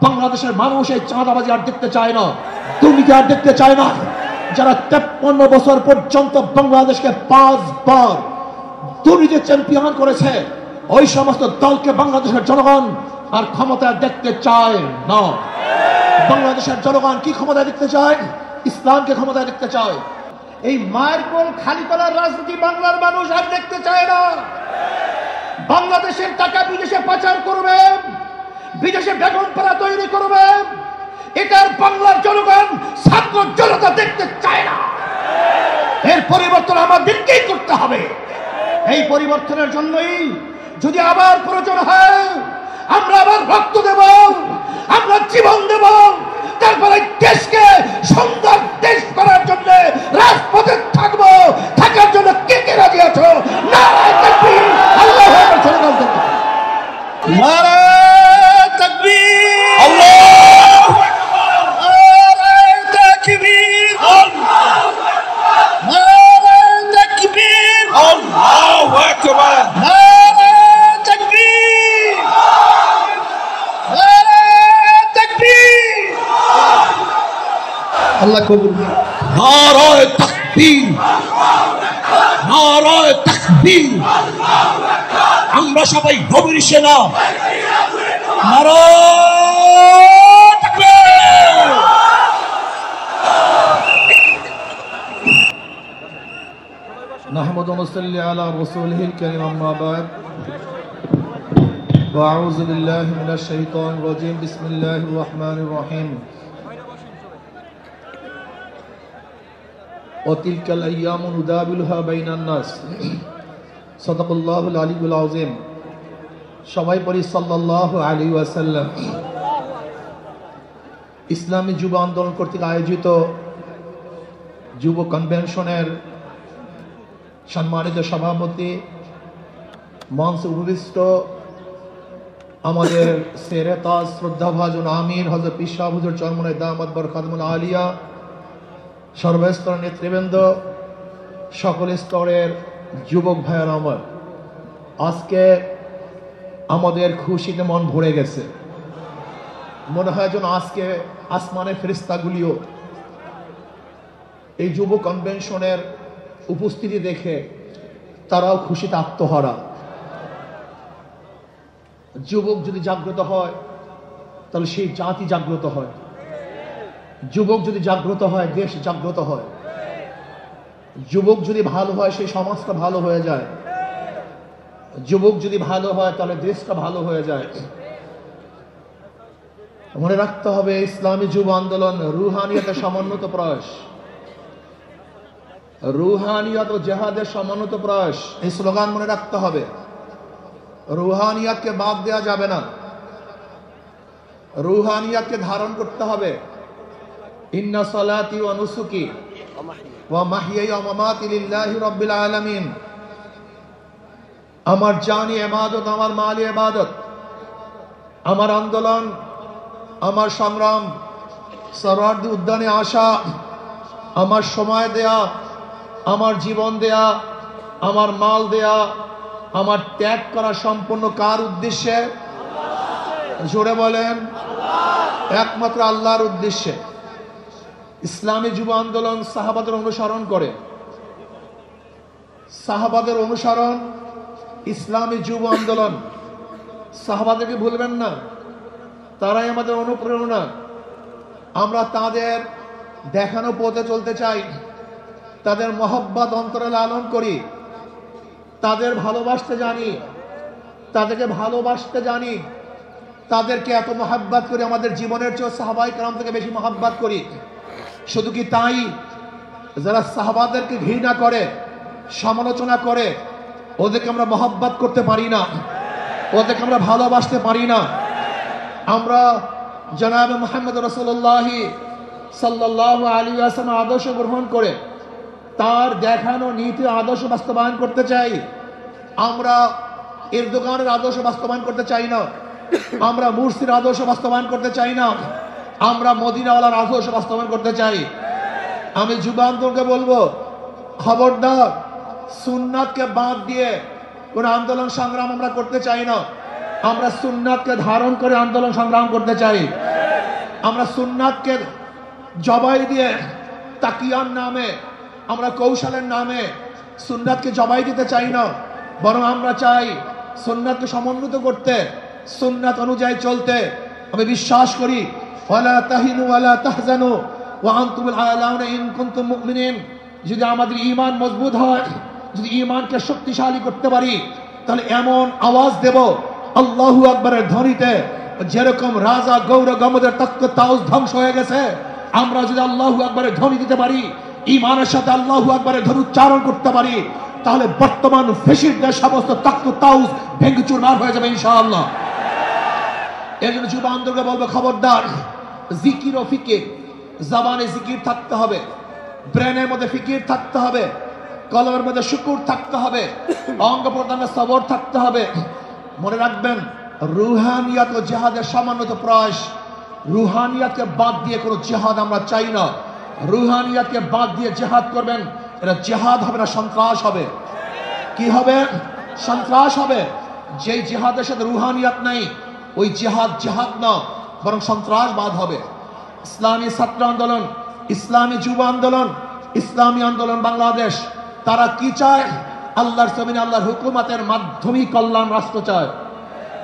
বাংলাদেশের মানুষ এই চাঁদাবাজি আর দেখতে চায় না, দুর্নীতি আর দেখতে চায় না। যারা 53 বছর পর্যন্ত বাংলাদেশকে 5 বার দুর্নীতি চ্যাম্পিয়ন করেছে, ওই সমস্ত দলকে বাংলাদেশের জনগণ আর ক্ষমতায় দেখতে চায় না। বাংলাদেশের জনগণ কি ক্ষমতায় দেখতে চায়? ইসলামকে ক্ষমতায় দেখতে চায়। এই মায়ের কোল খালি করার রাজনীতি বাংলার মানুষ আর দেখতে চায় না। বাংলাদেশের টাকা বিদেশে পাচার করবে, বিদেশে বেগমপাড়া তৈরি করবে, এটার বাংলার জনগণ ছাত্র জনতা দেখতে চায় না। এর পরিবর্তন আমাদেরকেই করতে হবে। এই পরিবর্তনের জন্যই যদি আবার প্রয়োজন হয়, আমরা আবার রক্ত দেব, আমরা জীবন দেব, তারপরে দেশকে সুন্দর দেশ করার জন্য রাজপথে থাকবো। থাকার জন্য কে কে রাজি আছো? নারায়ে তাকবীর, আল্লাহু আকবার, স্লোগান দেব। নারায়ে তাকবীর, আল্লাহু আকবার, নারায়ে তাকবীর, আল্লাহু আকবার, নারায়ে তাকবীর, আল্লাহু আকবার, নারায়ে তাকবীর, নারায়ে তাকবীর। আল্লাহ কবুল করুন। নারায়ে তাকবীর, নারায়ে তাকবীর। আমরা সবাই নবীর সেনা। নারায়ে তাকবীর। নাহমাদু ওয়া নুসাল্লি আলা রাসূলিহিল কারীম, আম্মা বা'দ। আউযু বিল্লাহি মিনাশ শাইতানির রাজীম। বিসমিল্লাহির রহমানির রহিম। ওয়াতিলকাল আইয়ামু নুদাবিলুহা বাইনান নাস। সাদাকাল্লাহুল আলিয়্যুল আযীম। সবাই পড়ি সাল্লাল্লাহু আলাইহি ওয়াসাল্লাম। ইসলামী যুব আন্দোলন কর্তৃক আয়োজিত যুব কনভেনশনের সম্মানিত সভাপতি, মঞ্চে উপবিষ্ট আমাদের সেরে তাজ শ্রদ্ধাভাজন আমির হযরত পীর সাহেব হুজুর চরমনাই দামাত বরকাতুল আলিয়া, সর্বস্তরের নেতৃবৃন্দ, সকল স্তরের যুবক ভাইয়ের আমার, আজকে আমাদের খুশিতে মন ভরে গেছে। মনে হয় যেন আজকে আসমানের ফেরেশতাগুলিও এই যুব কনভেনশনের উপস্থিতি দেখে তারাও খুশিতে আত্মহারা। যুবক যদি জাগ্রত হয় তাহলে সেই জাতি জাগ্রত হয়। যুবক যদি জাগ্রত হয় দেশ জাগ্রত হয়। যুবক যদি ভালো হয় সেই সমাজটা ভালো হয়ে যায়। যুবক যদি ভালো হয় তাহলে দেশটা ভালো হয়ে যায়। মনে রাখতে হবে, ইসলামী যুব আন্দোলন রুহানিয়তের সমন্বিত প্রয়াস, রুহানিয়ত ও জেহাদের সমন্বিত প্রয়াস। এই স্লোগান মনে রাখতে হবে। রুহানিয়তকে বাদ দেওয়া যাবে না, রুহানিয়তকে ধারণ করতে হবে। ইন্না সালাতি ওয়া নুসুকি ওয়া মাহইয়ায়া ওয়া মামাতি লিল্লাহি রাব্বিল আলামিন। আমার জানি ইবাদত, আমার মালি ইবাদত, আমার আন্দোলন, আমার সংগ্রাম, সরওয়ার্দী উদ্যানে আসা, আমার সময় দেয়া, আমার জীবন দেয়া, আমার মাল দেয়া, আমার ত্যাগ করা সম্পূর্ণ কার উদ্দেশ্যে? জোরে বলেন, একমাত্র আল্লাহর উদ্দেশ্যে। ইসলামী যুব আন্দোলন সাহাবাদের অনুসরণ করে। সাহাবাদের অনুসরণ ইসলামী যুব আন্দোলন। সাহাবাদেরকে ভুলবেন না, তারাই আমাদের অনুপ্রেরণা। আমরা তাদের দেখানো পথে চলতে চাই, তাদের মহব্বত অন্তরে লালন করি, তাদের ভালোবাসতে জানি, তাদেরকে ভালোবাসতে জানি, তাদেরকে এত মহব্বত করি আমাদের জীবনের চেয়ে সাহাবায়ে কেরাম থেকে বেশি মহব্বত করি। শুধু কি তাই, যারা সাহাবাদেরকে ঘৃণা করে, সমালোচনা করে, ওদেরকে আমরা মহব্বত করতে পারি না, ওদেরকে আমরা ভালোবাসতে পারি না। আমরা জনাব মুহাম্মদ রাসূলুল্লাহ সাল্লাল্লাহু আলাইহি ওয়াসাল্লাম আদর্শ গ্রহণ করে তার দেখানো নীতি আদর্শ বাস্তবায়ন করতে চাই। আমরা এরদোগানের আদর্শ বাস্তবায়ন করতে চাই না, আমরা মুরসির আদর্শ বাস্তবায়ন করতে চাই না, আমরা মদিনাওয়ালার আদর্শ বাস্তবায়ন করতে চাই। আমি যুব আন্দোলনকে বলবো, খবরদার সুন্নাতকে বাদ দিয়ে কোন আন্দোলন সংগ্রাম আমরা করতে চাই না। আমরা সুন্নাতকে ধারণ করে আন্দোলন সংগ্রাম করতে চাই। আমরা সুন্নাতকে জবাই দিয়ে তাকিয়ার নামে, আমরা কৌশলের নামে সুন্নাতকে জবাই দিতে চাই না, বরং আমরা চাই সুন্নাতকে সমন্বিত করতে, সুন্নাত অনুযায়ী চলতে। আমি বিশ্বাস করি ওয়ালা তাহিনু ওয়ালা তাহজানু ওয়া আনতুমুল আ'লাউনা ইন কুনতুম মুমিনিন। যদি আমাদের ঈমান মজবুত হয়, যদি ঈমানকে শক্তিশালী করতে পারি, তাহলে এমন আওয়াজ দেব আল্লাহু আকবারের ধ্বনিতে, যেরকম রাজা গৌর গমদের তক্ত তাউস ধ্বংস হয়ে গেছে, আমরা যদি আল্লাহু আকবারের ধ্বনি দিতে পারি, ঈমানের সাথে আল্লাহু আকবারের ধ্বনি উচ্চারণ করতে পারি, তাহলে বর্তমান ফেসিস্টদের সমস্ত তক্ত তাউস ভেঙে চুরমার হয়ে যাবে ইনশাআল্লাহ। এর জন্য যুব আন্দোলনকে বলবো, খবরদার, জিকির ও ফিকির, জবানে জিকির থাকতে হবে, ব্রেনের মধ্যে ফিকির থাকতে হবে, কলমের মধ্যে শুকুর থাকতে হবে, অঙ্গ প্রত্যঙ্গে সবর থাকতে হবে। মনে রাখবেন, রুহানিয়াত ও জিহাদের সামান্যত প্রয়াস। রুহানিয়াতকে বাদ দিয়ে কোনো জিহাদ আমরা চাই না। রুহানিয়াতকে বাদ দিয়ে জিহাদ করবেন, এটা জিহাদ হবে না, সন্ত্রাস হবে। কি হবে? সন্ত্রাস হবে। যেই জিহাদের সাথে রুহানিয়াত নাই, ওই জিহাদ জিহাদ না, বরং সন্ত্রাসবাদ হবে। ইসলামী ছাত্র আন্দোলন, ইসলামী যুব আন্দোলন, ইসলামী আন্দোলন বাংলাদেশ, তারা কি চায়? আল্লাহর জমিনে আল্লাহর হুকুমতের মাধ্যমে কল্যাণ রাষ্ট্র চায়।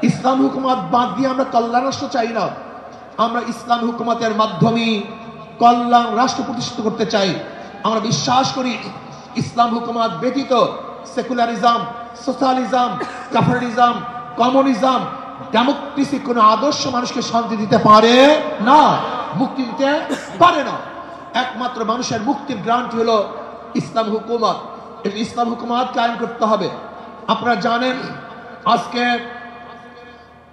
ইসলাম হুকুমত বাদ দিয়ে আমরা কল্যাণ রাষ্ট্র চাই না। আমরা ইসলাম হুকুমতের মাধ্যমে কল্যাণ রাষ্ট্র প্রতিষ্ঠিত করতে চাই। আমরা বিশ্বাস করি ইসলাম হুকুমত ব্যতীত secularism, socialism, capitalism, communism, democracy কোন আদর্শ মানুষকে শান্তি দিতে পারে না, মুক্তি দিতে পারে না। একমাত্র মানুষের মুক্তির গ্রান্টি হলো ইসলাম হুকুমত। ইসলাম হুকুমত কায়েম করতে হবে। আপনারা জানেন, আজকে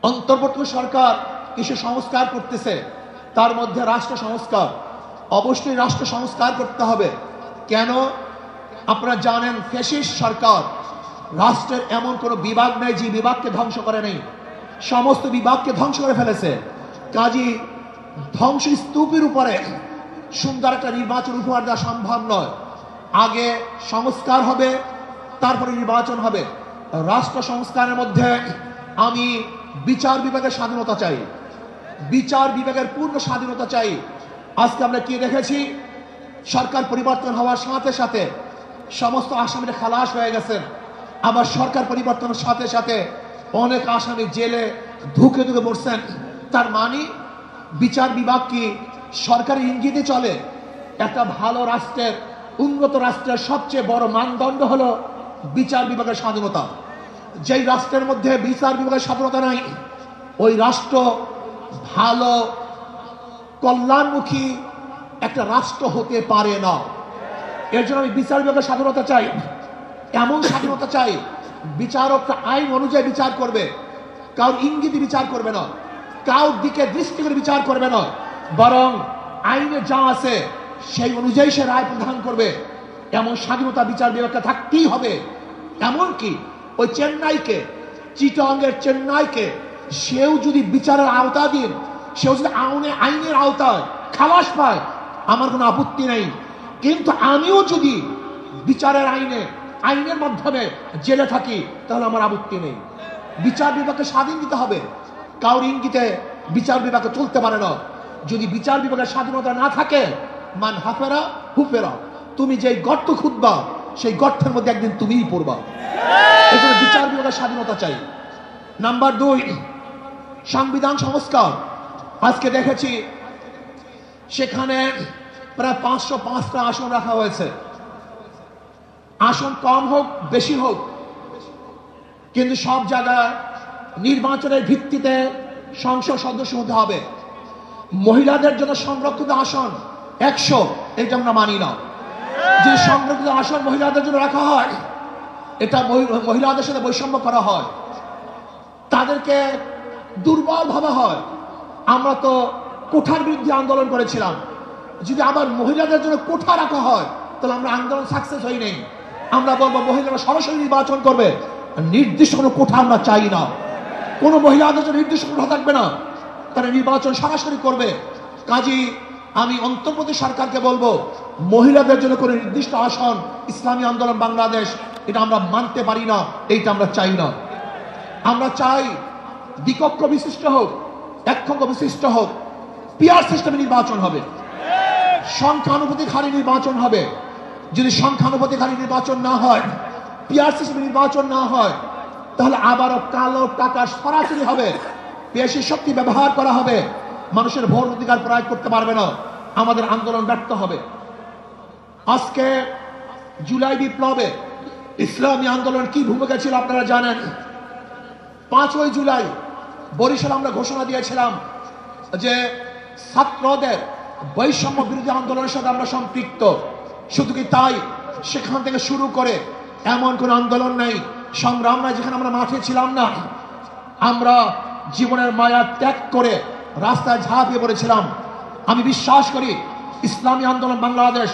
অন্তর্বর্তী সরকার কিছু সংস্কার করতেছে, তার মধ্যে রাষ্ট্র সংস্কার। অবশ্যই রাষ্ট্র সংস্কার করতে হবে। কেন? আপনারা জানেন, ফ্যাসিস্ট সরকার, রাষ্ট্রের এমন কোন বিভাগ নাই যে বিভাগকে ধ্বংস করে নেই, সমস্ত বিভাগকে ধ্বংস করে ফেলেছে। কাজী ধ্বংস স্তূপের উপরে সুন্দর একটা নির্বাচন উপহার দেওয়া সম্ভব নয়। আগে সংস্কার হবে, তারপরে নির্বাচন হবে। রাষ্ট্র সংস্কারের মধ্যে আমি বিচার বিভাগের স্বাধীনতা চাই, বিচার বিভাগের পূর্ণ স্বাধীনতা চাই। আজকে আমরা কি দেখেছি? সরকার পরিবর্তন হওয়ার সাথে সাথে সমস্ত আসামিরা খালাস হয়ে গেছেন, আবার সরকার পরিবর্তনের সাথে সাথে অনেক আসামি জেলে ধুকে ধুকে মরছেন। তার মানে বিচার বিভাগ কি সরকারি ইঙ্গিতে চলে? একটা ভালো রাষ্ট্রের, উন্নত রাষ্ট্রের সবচেয়ে বড় মানদণ্ড হলো বিচার বিভাগের স্বাধীনতা। যেই রাষ্ট্রের মধ্যে বিচার বিভাগের স্বাধীনতা নাই, ওই রাষ্ট্র ভালো কল্যাণমুখী একটা রাষ্ট্র হতে পারে না। এর জন্য আমি বিচার বিভাগের স্বাধীনতা চাই। এমন স্বাধীনতা চাই, বিচারকরা আইন অনুযায়ী বিচার করবে, কারোর ইঙ্গিতে বিচার করবে না, কারোর দিকে দৃষ্টি করে বিচার করবে না, বরং আইনে যা আছে সেই অনুযায়ী সে রায় প্রদান করবে। এমন স্বাধীনতা বিচার বিভাগকে থাকতেই হবে। এমনকি ওই চেন্নাইকে, চিটাগাংয়ের চেন্নাইকে, সেও যদি বিচারের আওতাধীন, সেও যদি আইনের আওতায় খালাস পায়, আমার কোনো আপত্তি নেই। কিন্তু আমিও যদি বিচারের আইনের মাধ্যমে জেলে থাকি, তাহলে আমার আপত্তি নেই। বিচার বিভাগকে স্বাধীন দিতে হবে, কারোর ইঙ্গিতে বিচার বিভাগে চলতে পারে না। যদি বিচার বিভাগের স্বাধীনতা না থাকে, মান হাফেরা হুফেরা, তুমি যেই গর্ত খুঁজবা সেই গর্তের মধ্যে একদিন তুমিই পড়বা। এই জন্য বিচার বিভাগের স্বাধীনতা চাই। নাম্বার 2, সংবিধান সংস্কার। আজকে দেখেছি সেখানে প্রায় 505টা আসন রাখা হয়েছে। আসন কম হোক বেশি হোক, কিন্তু সব জায়গায় নির্বাচনের ভিত্তিতে সংসদ সদস্য হতে হবে। মহিলাদের জন্য সংরক্ষিত আসন 100, এটা আমরা মানি না। যে সংরক্ষিত আসন মহিলাদের জন্য রাখা হয়, এটা মহিলাদের সাথে বৈষম্য করা হয়, তাদেরকে দুর্বল ভাবা হয়। আমরা তো কোঠার বিরুদ্ধে আন্দোলন করেছিলাম। যদি আবার মহিলাদের জন্য কোঠা রাখা হয়, তাহলে আমরা আন্দোলন সাকসেস হই নাই। আমরা বলবো মহিলারা সরাসরি নির্বাচন করবে, নির্দিষ্ট কোনো কোঠা আমরা চাই না। কোনো মহিলাদের জন্য নির্দিষ্ট কোঠা থাকবে না, তারা নির্বাচন সরাসরি করবে। কাজী আমি অন্তর্বর্তী সরকারকে বলবো, মহিলাদের জন্য কোনো নির্দিষ্ট আসন ইসলামী আন্দোলন বাংলাদেশ, এটা আমরা মানতে পারি না, এইটা আমরা চাই না। আমরা চাই দ্বিকক্ষ বিশিষ্ট হোক, এককক্ষ বিশিষ্ট হোক, পিয়ার সিস্টেমে নির্বাচন হবে, সংখ্যানুপাতিক হারে নির্বাচন হবে। যদি সংখ্যানুপাতিক হারে নির্বাচন না হয়, পিয়ার সিস্টেমে নির্বাচন না হয়, তাহলে আবারও কালো টাকা সরাসরি হবে, পেশি শক্তি ব্যবহার করা হবে, মানুষের ভোট অধিকার প্রয়োগ করতে পারবে না, আমাদের আন্দোলন ব্যর্থ হবে। আজকে জুলাই বিপ্লবে ইসলামী আন্দোলন কি ভূমিকা ছিল আপনারা জানেন। 5ই জুলাই বরিশাল আমরা ঘোষণা দিয়েছিলাম যে ছাত্রদের বৈষম্য বিরোধী আন্দোলনের সাথে আমরা সম্পৃক্ত। শুধু কি তাই, সেখান থেকে শুরু করে এমন কোন আন্দোলন নেই, সংগ্রাম নাই যেখানে আমরা মাঠে ছিলাম না। আমরা জীবনের মায়া ত্যাগ করে রাস্তায় ঝাঁপিয়ে পড়েছিলাম। আমি বিশ্বাস করি ইসলামী আন্দোলন বাংলাদেশ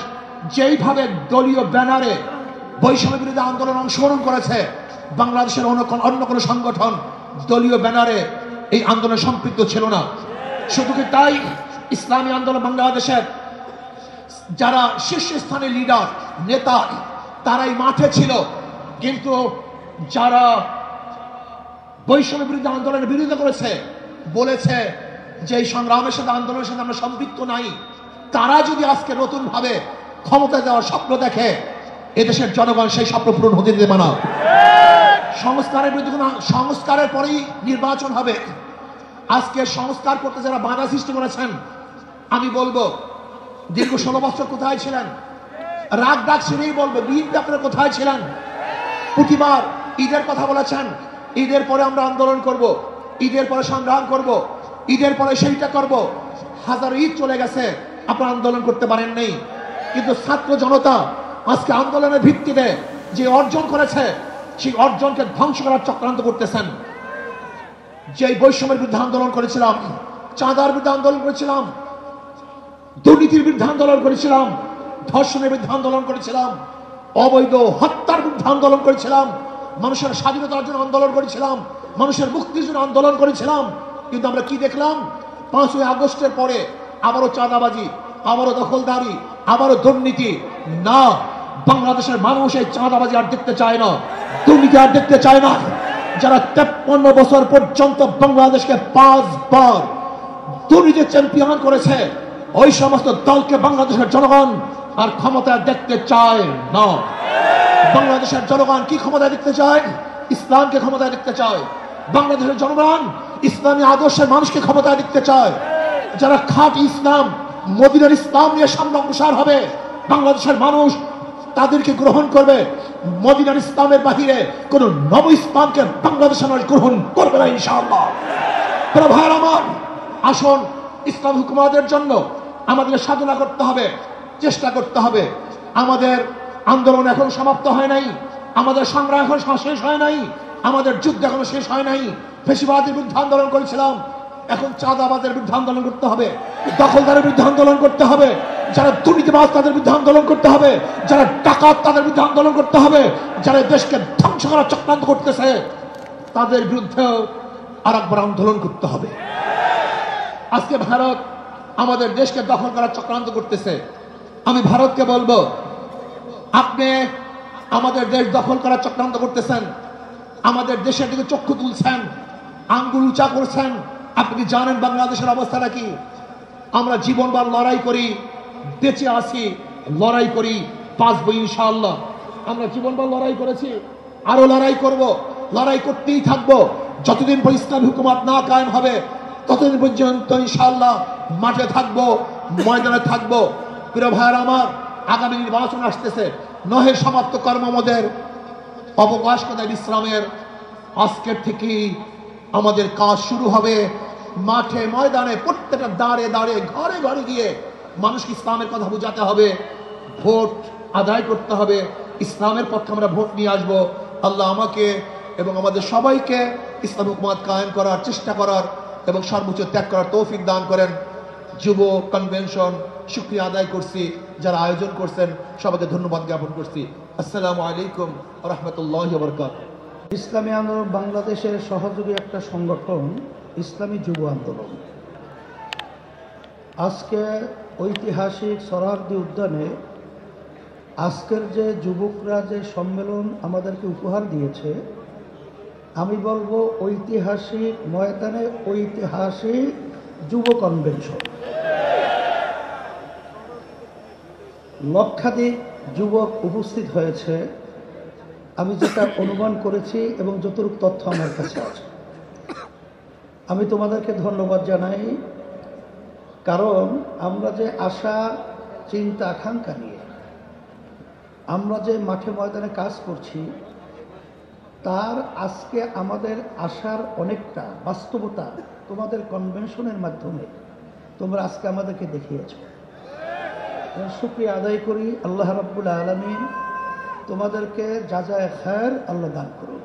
যেইভাবে দলীয় ব্যানারে বৈষম্য বিরোধী আন্দোলন অংশগ্রহণ করেছে, বাংলাদেশের অন্য কোনো সংগঠন দলীয় ব্যানারে এই আন্দোলনে সম্পৃক্ত ছিল না। শুধু কি তাই, ইসলামী আন্দোলন বাংলাদেশের যারা শীর্ষস্থানীয় লিডার নেতা তারাই মাঠে ছিল, কিন্তু যারা বৈষম্য বিরোধী আন্দোলনের বিরোধিতা করেছে, বলেছে যে এই সংগ্রামের সাথে আন্দোলনের সাথে আমরা সম্পৃক্ত নাই, তারা যদি আজকে নতুন ভাবে ক্ষমতা দেওয়ার স্বপ্ন দেখে, এদেশের জনগণ সেই স্বপ্ন পূরণ হতে দেবে না। সংস্কারের বিরুদ্ধে সংস্কারের পরেই নির্বাচন হবে। আজকে সংস্কার করতে যারা বাধা সৃষ্টি করেছেন, আমি বলবো দীর্ঘ 16 বছর কোথায় ছিলেন? রাগ ডাক শুনেই বলবো, বিএনপি আপনারা কোথায় ছিলেন? প্রতিবার ঈদের কথা বলেছেন, ঈদের পরে আমরা আন্দোলন করব, ঈদের পরে সংগ্রাম করব, ঈদের পরে সেইটা করব। হাজার ঈদ চলে গেছে, আপনারা আন্দোলন করতে পারেন নাই। কিন্তু ছাত্র জনতা আজকে আন্দোলনের ভিত্তিতে যে অর্জন করেছে, সেই অর্জনকে ধ্বংস করার চক্রান্ত করতেছেন। যে বৈষম্যের বিরুদ্ধে আন্দোলন করেছিলাম, চাঁদার বিরুদ্ধে আন্দোলন করেছিলাম, দুর্নীতির বিরুদ্ধে আন্দোলন করেছিলাম, ধর্ষণের বিরুদ্ধে আন্দোলন করেছিলাম, অবৈধ হত্যার বিরুদ্ধে আন্দোলন করেছিলাম, মানুষের স্বাধীনতার জন্য আন্দোলন করেছিলাম, মানুষের মুক্তির জন্য আন্দোলন করেছিলাম। কিন্তু আমরা কি দেখলাম? 5ই আগস্টের পরে আবারও চাঁদাবাজি, আবারও দখলদারি, আবারও দুর্নীতি। না, বাংলাদেশের মানুষ এই চাঁদাবাজি আর দেখতে চায় না, দুর্নীতি আর দেখতে চায় না। যারা 53 বছর পর্যন্ত বাংলাদেশকে 5 বার দুর্নীতি চ্যাম্পিয়ন করেছে, ওই সমস্ত দলকে বাংলাদেশের জনগণ আর ক্ষমতায় দেখতে চায় না। বাংলাদেশের জনগণ কি ক্ষমতায় দেখতে চায়? ইসলামকে ক্ষমতায় দেখতে চায়। বাংলাদেশের জনগণ ইসলামী আদর্শের মানুষকে ক্ষমতায় দেখতে চায়। যারা খাঁটি ইসলাম, মদিনার ইসলাম নিয়ে সামনে অগ্রসর হবে, বাংলাদেশের মানুষ তাদেরকে গ্রহণ করবে। মদিনার ইসলামের বাহিরে কোন নব ইসলামকে বাংলাদেশের মানুষ গ্রহণ করবে না ইনশাআল্লাহ। ভাইরা আমার, আসুন ইসলাম হুকুমাতের জন্য আমাদের সাধনা করতে হবে, চেষ্টা করতে হবে। আমাদের আন্দোলন এখন সমাপ্ত হয় নাই, আমাদের সংগ্রাম এখন শেষ হয় নাই, আমাদের যুদ্ধ এখনো শেষ হয় নাই। ফ্যাসিবাদের বিরুদ্ধে আন্দোলন করেছিলাম, এখন চাঁদাবাদের বিরুদ্ধে আন্দোলন করতে হবে, দখলদারের বিরুদ্ধে আন্দোলন করতে হবে, যারা দুর্নীতিবাজ তাদের বিরুদ্ধে আন্দোলন করতে হবে, যারা ডাকাত তাদের বিরুদ্ধে আন্দোলন করতে হবে, যারা দেশকে ধ্বংস করার চক্রান্ত করতেছে তাদের বিরুদ্ধেও আরেকবার আন্দোলন করতে হবে। আজকে ভারত আমাদের দেশকে দখল করার চক্রান্ত করতেছে। আমি ভারতকে বলবো, আপনি আমাদের দেশ দখল করার চক্রান্ত করতেছেন, আমাদের দেশের দিকে চক্ষু তুলছেন, আঙ্গুল উঁচা করছেন। আপনি কি জানেন বাংলাদেশের অবস্থাটা কি? আমরা জীবনবার লড়াই করি, বেঁচে আছি, লড়াই করি, বাঁচবো ইনশাআল্লাহ। আমরা জীবনবার লড়াই করেছি, আরো লড়াই করব, লড়াই করতেই থাকবো। যতদিন পর ইসলামী হুকুমত না কায়েম হবে, ততদিন পর্যন্ত ইনশাআল্লাহ মাঠে থাকবো, ময়দানে থাকবো। প্রিয় ভাইয়েরা আমার, আগামী নির্বাচন আসতেছে, নহে সমাপ্ত কর্মমদের অবকাশ কোথায় বিশ্রামের। আজকের থেকেই আমাদের কাজ শুরু হবে। মাঠে ময়দানে প্রত্যেকটা দাঁড়ে দাঁড়ে ঘরে ঘরে গিয়ে মানুষকে ইসলামের কথা বোঝাতে হবে, ভোট আদায় করতে হবে, ইসলামের পক্ষে আমরা ভোট নিয়ে আসবো। আল্লাহ আমাকে এবং আমাদের সবাইকে ইসলাম হুকুমত কায়েম করার চেষ্টা করার এবং সর্বোচ্চ ত্যাগ করার তৌফিক দান করেন। যুব কনভেনশন শুকরিয়া আদায় করছি, যারা আয়োজন করছেন সবাইকে ধন্যবাদ জ্ঞাপন করছি। আসসালামু আলাইকুম ওয়া রাহমাতুল্লাহি ওয়া বারাকাতুহু। ইসলামী আন্দোলন বাংলাদেশের সহযোগী একটা সংগঠন ইসলামী যুব আন্দোলন আজকে ঐতিহাসিক সোহরাওয়ার্দী উদ্যানে আজকের যে যুবকরা যে সম্মেলন আমাদেরকে উপহার দিয়েছে, আমি বলবো ঐতিহাসিক ময়দানে ঐতিহাসিক যুব কনভেনশন। লক্ষাধিক যুবক উপস্থিত হয়েছে, আমি যেটা অনুমান করেছি এবং যতটুকু তথ্য আমার কাছে আছে। আমি তোমাদেরকে ধন্যবাদ জানাই, কারণ আমরা যে আশা চিন্তা আকাঙ্ক্ষা নিয়ে আমরা যে মাঠে ময়দানে কাজ করছি, তার আজকে আমাদের আশার অনেকটা বাস্তবতা তোমাদের কনভেনশনের মাধ্যমে তোমরা আজকে আমাদেরকে দেখিয়েছ। শুকরিয়া আদায় করি, আল্লাহ রাব্বুল আলামিন তোমাদেরকে জাযায়ে খায়ের আল্লাহ দান করুন।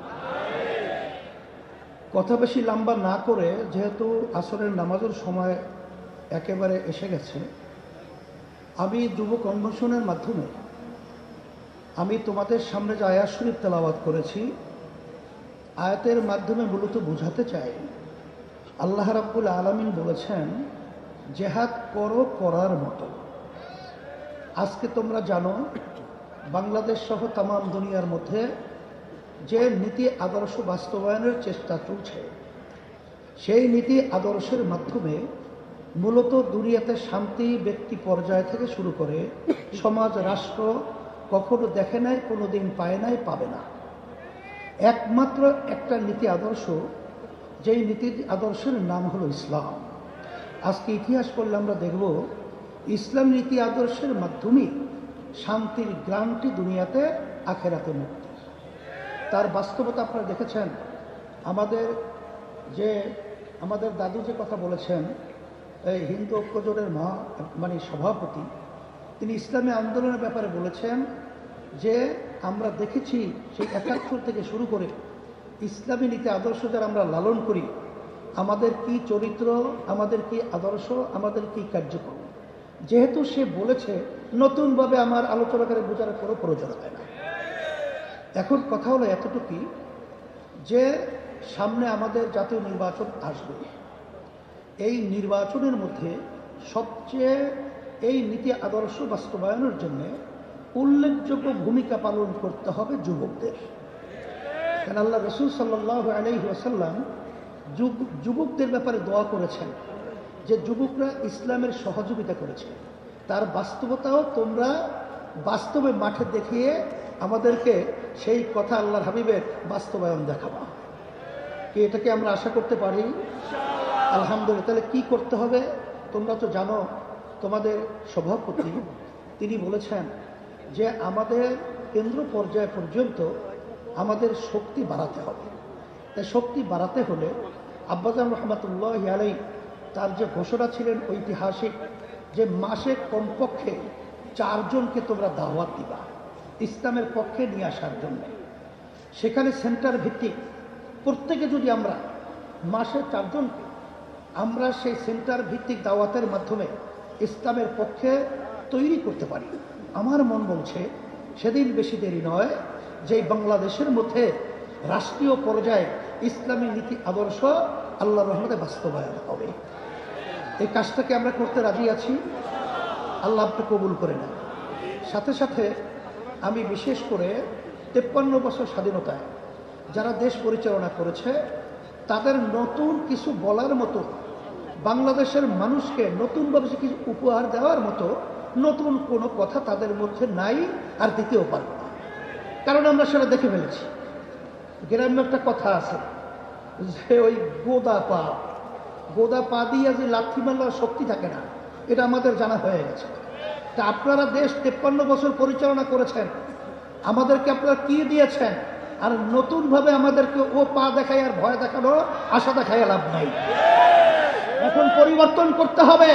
কথা বেশি লম্বা না করে, যেহেতু আসরের নামাজের সময় একেবারে এসে গেছে, আমি যুব কনভেনশনের মাধ্যমে আমি তোমাদের সামনে যে আয়াত শরীফ তেলাওয়াত করেছি, আয়াতের মাধ্যমে মূলত বোঝাতে চাই, আল্লাহ রাব্বুল আলামিন বলেছেন জেহাদ করো করার মতো। আজকে তোমরা জানো বাংলাদেশ সহ তাম দুনিয়ার মধ্যে যে নীতি আদর্শ বাস্তবায়নের চেষ্টা চলছে, সেই নীতি আদর্শের মাধ্যমে মূলত দুনিয়াতে শান্তি ব্যক্তি পর্যায় থেকে শুরু করে সমাজ রাষ্ট্র কখনো দেখে নাই, কোনো দিন পায় নাই, পাবে না। একমাত্র একটা নীতি আদর্শ, যেই নীতি আদর্শের নাম হলো ইসলাম। আজকে ইতিহাস পড়লে আমরা দেখব ইসলাম নীতি আদর্শের মাধ্যমে শান্তির গ্রান্টি দুনিয়াতে আখেরাতে মুক্তি। তার বাস্তবতা আপনারা দেখেছেন। আমাদের দাদু যে কথা বলেছেন, এই হিন্দু ঐক্যজোটের সভাপতি, তিনি ইসলামী আন্দোলনের ব্যাপারে বলেছেন যে আমরা দেখেছি সেই ৭১ থেকে শুরু করে ইসলামী নীতি আদর্শ যারা আমরা লালন করি, আমাদের কি চরিত্র, আমাদের কি আদর্শ, আমাদের কি কার্যক্রম। যেহেতু সে বলেছে, নতুনভাবে আমার আলোচনা করে বোঝার কোনো প্রয়োজন হয় না। এখন কথা হলো এতটুকুই যে সামনে আমাদের জাতীয় নির্বাচন আসবে। এই নির্বাচনের মধ্যে সবচেয়ে এই নীতি আদর্শ বাস্তবায়নের জন্য উল্লেখযোগ্য ভূমিকা পালন করতে হবে যুবকদের। কারণ আল্লাহ রাসূল সাল্লাল্লাহু আলাইহি ওয়াসাল্লাম যুবকদের ব্যাপারে দোয়া করেছেন যে যুবকরা ইসলামের সহযোগিতা করেছে। তার বাস্তবতাও তোমরা বাস্তবে মাঠে দেখিয়ে আমাদেরকে সেই কথা আল্লাহর হাবিবের বাস্তবায়ন দেখাবা। কি এটাকে আমরা আশা করতে পারি? আলহামদুলিল্লাহ। তাহলে কি করতে হবে? তোমরা তো জানো, তোমাদের সভাপতি তিনি বলেছেন যে আমাদের কেন্দ্র পর্যায় পর্যন্ত আমাদের শক্তি বাড়াতে হবে। তাই শক্তি বাড়াতে হলে আব্বাজান রহমাতুল্লাহি আলাইহি তার যে ঘোষণা ছিলেন ঐতিহাসিক, যে মাসে কমপক্ষে 4 জনকে তোমরা দাওয়াত দিবা ইসলামের পক্ষে নিয়ে আসার জন্য। সেখানে সেন্টার ভিত্তিক প্রত্যেকে যদি আমরা মাসে 4 জনকে আমরা সেই সেন্টার ভিত্তিক দাওয়াতের মাধ্যমে ইসলামের পক্ষে তৈরি করতে পারি, আমার মন বলছে সেদিন বেশি দেরি নয় যে বাংলাদেশের মধ্যে রাষ্ট্রীয় পর্যায়ে ইসলামী নীতি আদর্শ আল্লাহর রহমতে বাস্তবায়ন হবে। এই কাজটাকে আমরা করতে রাজি আছি, আল্লাহ আপনি কবুল করে নেন। সাথে সাথে আমি বিশেষ করে 53 বছর স্বাধীনতায় যারা দেশ পরিচালনা করেছে তাদের নতুন কিছু বলার মতো, বাংলাদেশের মানুষকে নতুনভাবে কিছু উপহার দেওয়ার মতো নতুন কোনো কথা তাদের মধ্যে নাই, আর দিতেও পারব না। কারণ আমরা সেটা দেখে ফেলেছি। গ্রামে একটা কথা আছে যে ওই গোদা পা দিয়ে যে লাথি মারলে শক্তি থাকে না, এটা আমাদের জানা হয়ে গেছে। তা আপনারা দেশ 53 বছর পরিচালনা করেছেন, আমাদেরকে আপনারা কি দিয়েছেন? আর নতুনভাবে আমাদেরকে ও পা দেখায় আর ভয় দেখানো, আশা দেখায় লাভ নাই। এখন পরিবর্তন করতে হবে।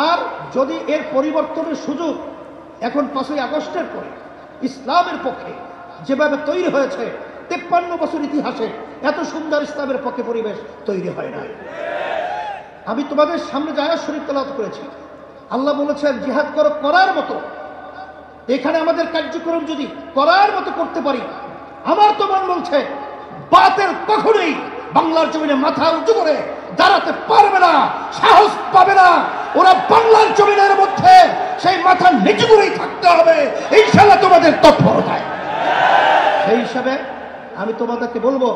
আর যদি এর পরিবর্তনের সুযোগ এখন 5ই আগস্টের পরে ইসলামের পক্ষে যেভাবে তৈরি হয়েছে, 53 বছর ইতিহাসে এত সুন্দর ইসলামের পক্ষে পরিবেশ তৈরি হয় না। আমি তোমাদের সামনে আয়াত শরীফ তেলাওয়াত করেছি, আল্লাহ বলেছেন জিহাদ করো করার মতো। এখানে আমাদের কার্যক্রম যদি করার মতো করতে পারি, আমার তো মন বলছে বাতিল কখনোই বাংলার জমিনে মাথা উঁচু করে দাঁড়াতে পারবে না, সাহস পাবে না। ওরা বাংলার জমিনের মধ্যে সেই মাথা নিচু করেই থাকতে হবে ইনশাআল্লাহ তোমাদের তৎপরতায়। সেই হিসাবে আমি তোমাদেরকে বলবো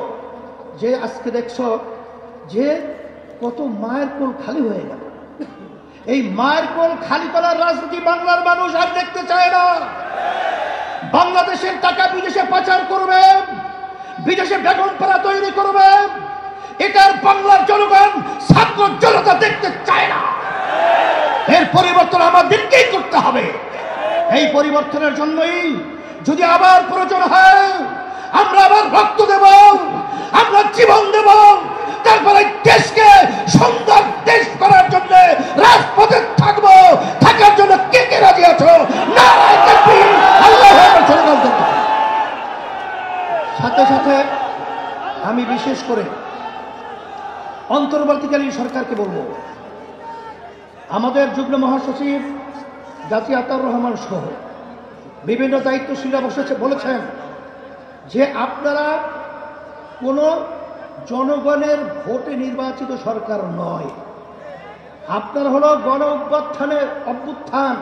যে আজকে দেখছো যে কত মায়ের কোল খালি হয়ে গেল। এই মায়ের কোল খালি করার রাজনীতি বাংলার মানুষ আর দেখতে চায় না। বাংলাদেশের টাকা বিদেশে পাচার করবে, বিদেশে বেগম পাড়া তৈরি করবে, এটার বাংলার জনগণ ছাত্র জনতা দেখতে চায় না। এর পরিবর্তন আমাদেরকেই করতে হবে। এই পরিবর্তনের জন্যই যদি আবার প্রয়োজন হয় আমরা আবার রক্ত দেব, আমরা জীবন দেব, তারপরে দেশকে সুন্দর দেশ করার জন্য রাজপথে থাকবো। থাকার জন্য কে কে রাজি আছো? নারায়ে তাকবীর, আল্লাহু আকবার। সাথে সাথে আমি বিশেষ করে অন্তর্বর্তীকালীন সরকারকে বলবো, আমাদের যুগ্ম মহাসচিব জাতি আতাউর রহমান সহ বিভিন্ন দায়িত্বশীলরা বলেছেন যে আপনারা কোনো জনগণের ভোটে নির্বাচিত সরকার নয়, আপনার হলো গণ অভ্যুত্থান,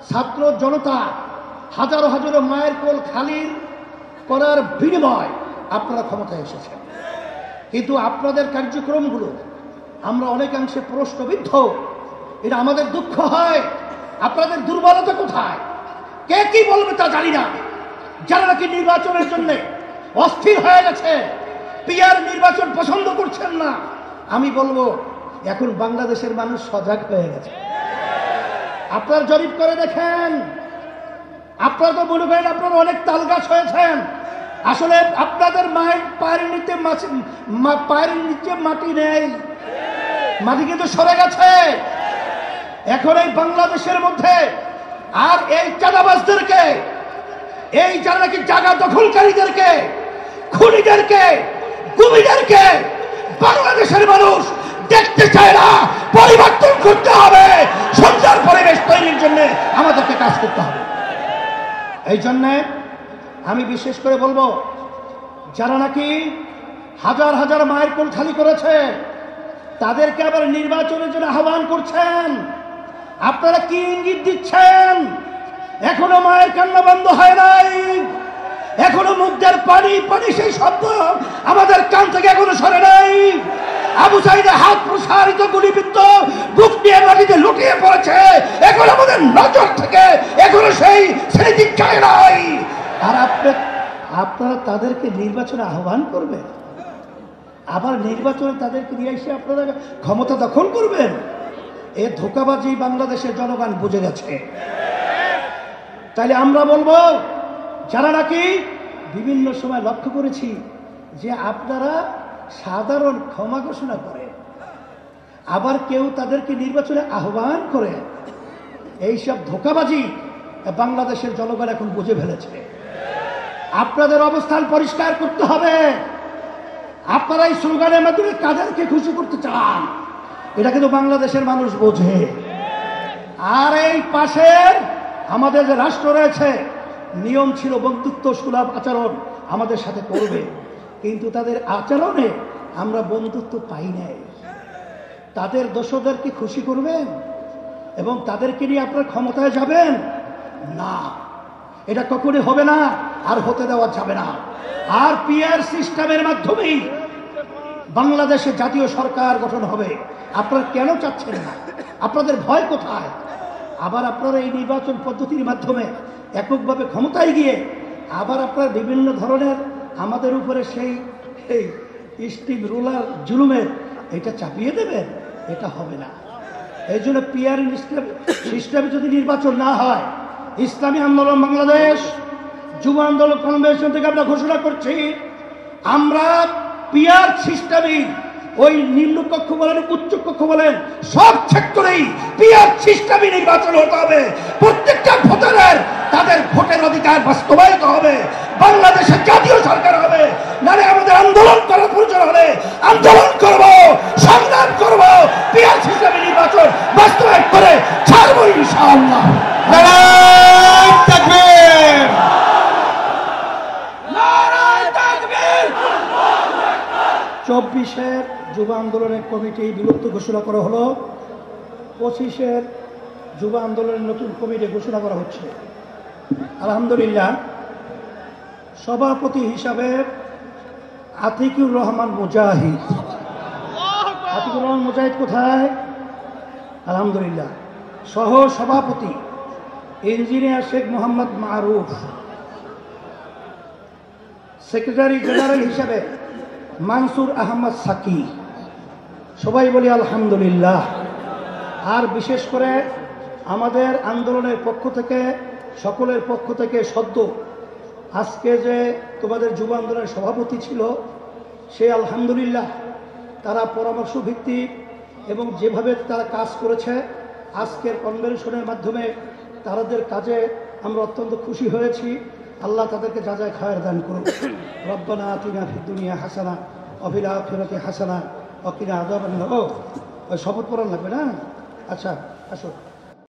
ছাত্র জনতা হাজারো হাজারো মায়ের কোল খালি করার বিনিময় আপনারা ক্ষমতায় এসেছেন। কিন্তু আপনাদের কার্যক্রমগুলো আমরা অনেকাংশে প্রশ্নবিদ্ধ। এটা আমাদের দুঃখ হয়। আপনাদের দুর্বলতা কোথায়? কে কি বলবে তা জানি না। যারা নাকি নির্বাচনের জন্য অস্থির হয়ে গেছে, পিআর নির্বাচন পছন্দ করছেন না, আমি বলবো এখন বাংলাদেশের মানুষ সজাগ হয়ে গেছে। আপনারা জরিপ করে দেখেন, আপনারা তো মনে করেন আপনারা অনেক তালগাছ হয়েছেন। আসলে আপনাদের পায়ের নিচে মাটি নেই, মাটি কিন্তু সরে গেছে। এখন এই বাংলাদেশের মধ্যে আর এই চাঁদাবাজদেরকে, এই যারা নাকি জায়গা দখলকারীদেরকে, খুনিদেরকে, গুমিদেরকে বাংলাদেশের মানুষ দেখতে চায় না। পরিবর্তন করতে হবে, সুন্দর পরিবেশ তৈরির জন্য আমাদেরকে কাজ করতে হবে। এই জন্যে আমি বিশেষ করে বলবো, যারা নাকি হাজার হাজার মায়ের কোল খালি করেছে তাদেরকে আবার নির্বাচনের জন্য আহ্বান করছেন। আপনারা কি ইঙ্গিত দিচ্ছেন? এখনো মায়ের কান্না বন্ধ হয় নাই, এখনো মুখের পানি পানি সেই শব্দ আমাদের কান থেকে এখনো সরে নাই। আবু সাইদের হাত প্রসারিত গুলিবিদ্ধ, বুক দিয়ে মাটিতে লুটিয়ে পড়েছে, এখন আমাদের নজর থেকে এখনো সেই স্মৃতি যায় নাই। আর আপনারা তাদেরকে নির্বাচনে আহ্বান করবেন, আবার নির্বাচনে তাদেরকে নিয়ে এসে আপনারা ক্ষমতা দখল করবেন। এ ধোঁকাবাজি বাংলাদেশের জনগণ বুঝে গেছে। তাইলে আমরা বলবো, যারা নাকি বিভিন্ন সময় লক্ষ্য করেছি যে আপনারা সাধারণ ক্ষমা ঘোষণা করে, আবার কেউ তাদেরকে নির্বাচনে আহ্বান করে, এইসব ধোঁকাবাজি বাংলাদেশের জনগণ এখন বুঝে ফেলেছে। আপনাদের অবস্থান পরিষ্কার করতে হবে। আপনারা এই স্লোগানের মাধ্যমে কাদেরকে খুশি করতে চান এটা কিন্তু বাংলাদেশের মানুষ বোঝে। আর এই পাশে আমাদের যে রাষ্ট্র রয়েছে, নিয়ম ছিল বন্ধুত্ব সুলভ আচরণ আমাদের সাথে করবে, কিন্তু তাদের আচরণে আমরা বন্ধুত্ব পাই নাই। তাদের দোষদেরকে খুশি করবেন এবং তাদেরকে নিয়ে আপনারা ক্ষমতায় যাবেন না, এটা কখনই হবে না, আর হতে দেওয়া যাবে না। আর পিআর সিস্টেমের মাধ্যমেই বাংলাদেশে জাতীয় সরকার গঠন হবে। আপনারা কেন চাচ্ছেন না? আপনাদের ভয় কোথায়? আবার আপনারা এই নির্বাচন পদ্ধতির মাধ্যমে এককভাবে ক্ষমতায় গিয়ে আবার আপনারা বিভিন্ন ধরনের আমাদের উপরে সেই স্টিম রুলার জুলুমের এটা চাপিয়ে দেবেন, এটা হবে না। এই জন্য পিআর সিস্টেমে যদি নির্বাচন না হয়, ইসলামী আন্দোলন বাংলাদেশ যুব আন্দোলন কনভেনশন থেকে আমরা ঘোষণা করছি, আমরা পিআর সিস্টেমে ওই নিম্নকক্ষ বলেন উচ্চ কক্ষ বলেন সব সেক্টরেই পিআর সিস্টেমে নির্বাচন হতে হবে। প্রত্যেকটা ভোটারের তাদের ভোটের অধিকার বাস্তবায়িত হবে। বাংলাদেশের জাতীয় সরকার হবে, নারে আমাদের আন্দোলন করার প্রয়োজন হলে আন্দোলন করব, সংগ্রাম করব, পিআর সিস্টেমে নির্বাচন বাস্তবায়ন করে ছাড়বো ইনশাআল্লাহ। নারায়ে তাকবীর, নারায়ে তাকবীর। 24-এর যুব আন্দোলনের কমিটি বিলুপ্ত ঘোষণা করা হলো, 25-এর যুব আন্দোলনের নতুন কমিটি ঘোষণা করা হচ্ছে। আলহামদুলিল্লাহ, সভাপতি হিসাবে আতিকুর রহমান মুজাহিদ। আতিকুর রহমান মুজাহিদ কোথায়? আলহামদুলিল্লাহ। সহ সভাপতি ইঞ্জিনিয়ার শেখ মোহাম্মদ মারুফ। সেক্রেটারি জেনারেল হিসাবে মানসুর আহমদ সাকি। সবাই বলি আলহামদুলিল্লাহ। আর বিশেষ করে আমাদের আন্দোলনের পক্ষ থেকে, সকলের পক্ষ থেকে সদ্য আজকে যে তোমাদের যুব আন্দোলনের সভাপতি ছিল, সে আলহামদুলিল্লাহ তারা পরামর্শ ভিত্তিক এবং যেভাবে তারা কাজ করেছে, আজকের কনভেনশনের মাধ্যমে তাদের কাজে আমরা অত্যন্ত খুশি হয়েছি। আল্লাহ তাদেরকে যা যা খায়ের দান করুন। রব্বানা আতিনা ফিদ দুনিয়া হাসানা ওয়া ফিল আখিরাতি হাসানা ওয়া কিনা আযাবান নার। ও ওই শপথ পড়ান লাগবে না? আচ্ছা আসো।